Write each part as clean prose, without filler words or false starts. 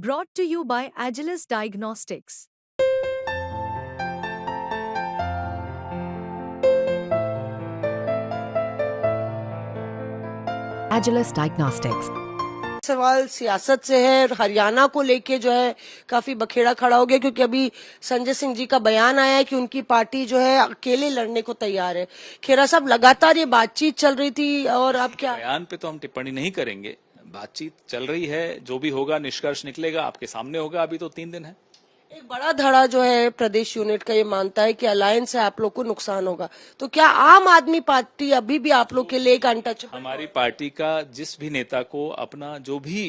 Brought to you by Agilus Diagnostics. Agilus Diagnostics. सवाल सियासत से है। हरियाणा को लेके जो है काफी बखेड़ा खड़ा हो गया, क्योंकि अभी संजय सिंह जी का बयान आया है कि उनकी पार्टी जो है अकेले लड़ने को तैयार है। खेरा साहब, लगातार ये बातचीत चल रही थी और अब क्या? बयान पे तो हम टिप्पणी नहीं करेंगे, बातचीत चल रही है, जो भी होगा निष्कर्ष निकलेगा आपके सामने होगा। अभी तो 3 दिन है। एक बड़ा धड़ा जो है प्रदेश यूनिट का ये मानता है कि अलायंस से आप लोग को नुकसान होगा, तो क्या आम आदमी पार्टी अभी भी आप लोग के लिए एक अनटचेबल? हमारी पार्टी का जिस भी नेता को अपना जो भी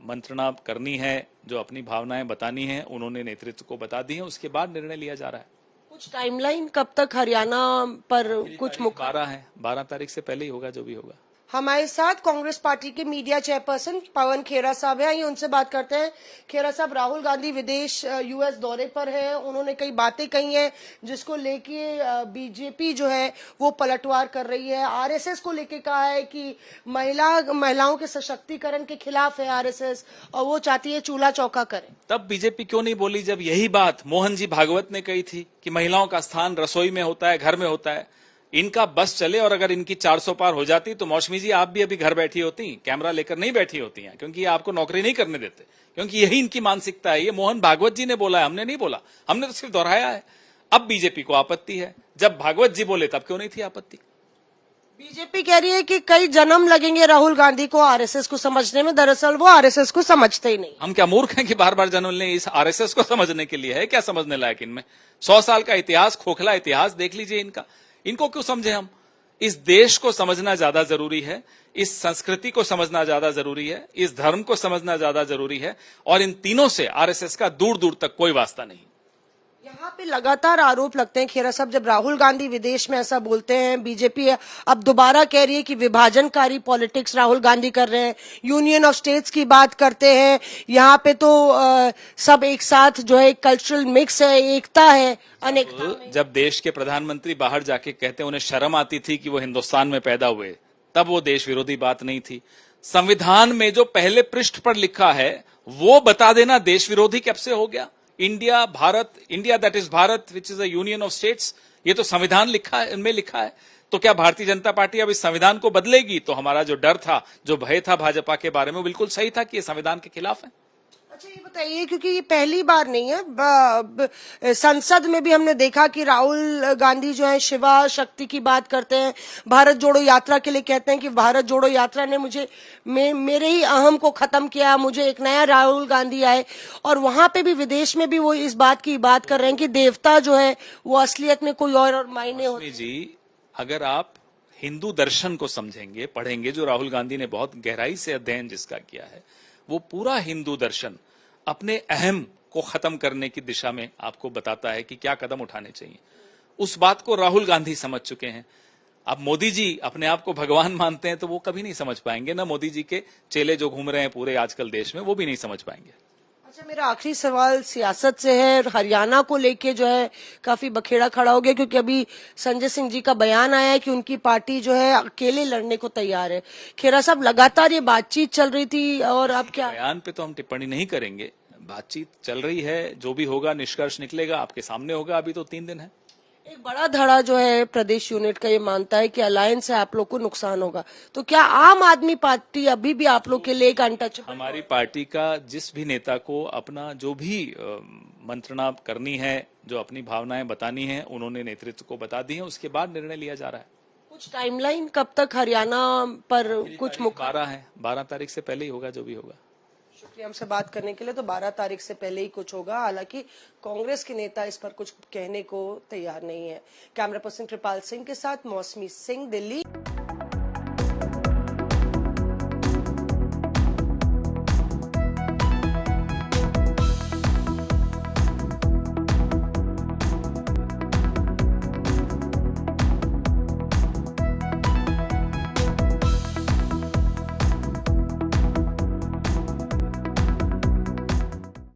मंत्रणा करनी है, जो अपनी भावनाएं बतानी है, उन्होंने नेतृत्व को बता दी है, उसके बाद निर्णय लिया जा रहा है। कुछ टाइमलाइन कब तक हरियाणा पर कुछ 12 है, 12 तारीख से पहले ही होगा जो भी होगा। हमारे साथ कांग्रेस पार्टी के मीडिया चेयरपर्सन पवन खेरा साहब हैं, आइए उनसे बात करते हैं। खेरा साहब, राहुल गांधी विदेश यूएस दौरे पर है, उन्होंने कई बातें कही हैं जिसको लेके बीजेपी जो है वो पलटवार कर रही है। आरएसएस को लेके कहा है कि महिलाओं के सशक्तिकरण के खिलाफ है आरएसएस और वो चाहती है चूल्हा चौका करे। तब बीजेपी क्यों नहीं बोली जब यही बात मोहन जी भागवत ने कही थी कि महिलाओं का स्थान रसोई में होता है, घर में होता है। इनका बस चले और अगर इनकी 400 पार हो जाती तो मौसमी जी आप भी अभी घर बैठी होती, कैमरा लेकर नहीं बैठी होती हैं, क्योंकि ये आपको नौकरी नहीं करने देते, क्योंकि यही इनकी मानसिकता है। ये मोहन भागवत जी ने बोला है, हमने नहीं बोला, हमने तो सिर्फ दोहराया है। अब बीजेपी को आपत्ति है, जब भागवत जी बोले तब क्यों नहीं थी आपत्ति? बीजेपी कह रही है कि कई जन्म लगेंगे राहुल गांधी को आरएसएस को समझने में, दरअसल वो आरएसएस को समझते ही नहीं। हम क्या मूर्ख हैं कि बार बार जन्म लें? इस आरएसएस को समझने के लिए है क्या समझने लायक इनमें? 100 साल का इतिहास, खोखला इतिहास देख लीजिए इनका। इनको क्यों समझे हम? इस देश को समझना ज्यादा जरूरी है, इस संस्कृति को समझना ज्यादा जरूरी है, इस धर्म को समझना ज्यादा जरूरी है, और इन तीनों से आरएसएस का दूर दूर तक कोई वास्ता नहीं। यहाँ पे लगातार आरोप लगते हैं खेरा साहब, जब राहुल गांधी विदेश में ऐसा बोलते हैं, बीजेपी अब दोबारा कह रही है कि विभाजनकारी पॉलिटिक्स राहुल गांधी कर रहे हैं, यूनियन ऑफ स्टेट्स की बात करते हैं। यहाँ पे तो सब एक साथ जो है कल्चरल मिक्स है, एकता है, अनेकता। जब देश के प्रधानमंत्री बाहर जाके कहते हैं उन्हें शर्म आती थी कि वो हिंदुस्तान में पैदा हुए, तब वो देश विरोधी बात नहीं थी। संविधान में जो पहले पृष्ठ पर लिखा है वो बता देना देश विरोधी कब से हो गया? India, Bharat, India that is Bharat which is a union of states, ये तो संविधान लिखा है, इनमें लिखा है। तो क्या भारतीय जनता पार्टी अब इस संविधान को बदलेगी? तो हमारा जो डर था, जो भय था भाजपा के बारे में, बिल्कुल सही था कि ये संविधान के खिलाफ है। अच्छा, ये बताइए, क्योंकि ये पहली बार नहीं है, संसद में भी हमने देखा कि राहुल गांधी जो है शिवा शक्ति की बात करते हैं, भारत जोड़ो यात्रा के लिए कहते हैं कि भारत जोड़ो यात्रा ने मेरे ही अहम को खत्म किया, मुझे एक नया राहुल गांधी आए। और वहां पे भी, विदेश में भी वो इस बात की बात कर रहे हैं कि देवता जो है वो असलियत में कोई और मायने होते जी। अगर आप हिंदू दर्शन को समझेंगे, पढ़ेंगे, जो राहुल गांधी ने बहुत गहराई से अध्ययन जिसका किया है, वो पूरा हिंदू दर्शन अपने अहम को खत्म करने की दिशा में आपको बताता है कि क्या कदम उठाने चाहिए। उस बात को राहुल गांधी समझ चुके हैं। अब मोदी जी अपने आप को भगवान मानते हैं तो वो कभी नहीं समझ पाएंगे, ना मोदी जी के चेले जो घूम रहे हैं पूरे आजकल देश में, वो भी नहीं समझ पाएंगे। अच्छा, मेरा आखिरी सवाल सियासत से है। हरियाणा को लेके जो है काफी बखेड़ा खड़ा हो गया, क्योंकि अभी संजय सिंह जी का बयान आया है कि उनकी पार्टी जो है अकेले लड़ने को तैयार है। खेरा साहब, लगातार ये बातचीत चल रही थी और अब क्या? बयान पे तो हम टिप्पणी नहीं करेंगे, बातचीत चल रही है, जो भी होगा निष्कर्ष निकलेगा आपके सामने होगा। अभी तो 3 दिन है। एक बड़ा धड़ा जो है प्रदेश यूनिट का ये मानता है कि अलायंस से आप लोग को नुकसान होगा, तो क्या आम आदमी पार्टी अभी भी आप लोग के लिए एक अनटचेबल? हमारी पार्टी का जिस भी नेता को अपना जो भी मंत्रणा करनी है, जो अपनी भावनाएं बतानी है, उन्होंने नेतृत्व को बता दी है, उसके बाद निर्णय लिया जा रहा है। कुछ टाइमलाइन कब तक हरियाणा पर कुछ 12 है, 12 तारीख से पहले ही होगा जो भी होगा। शुक्रिया हमसे बात करने के लिए। तो 12 तारीख से पहले ही कुछ होगा, हालांकि कांग्रेस के नेता इस पर कुछ कहने को तैयार नहीं है। कैमरा पर्सन कृपाल सिंह के साथ मौसमी सिंह, दिल्ली।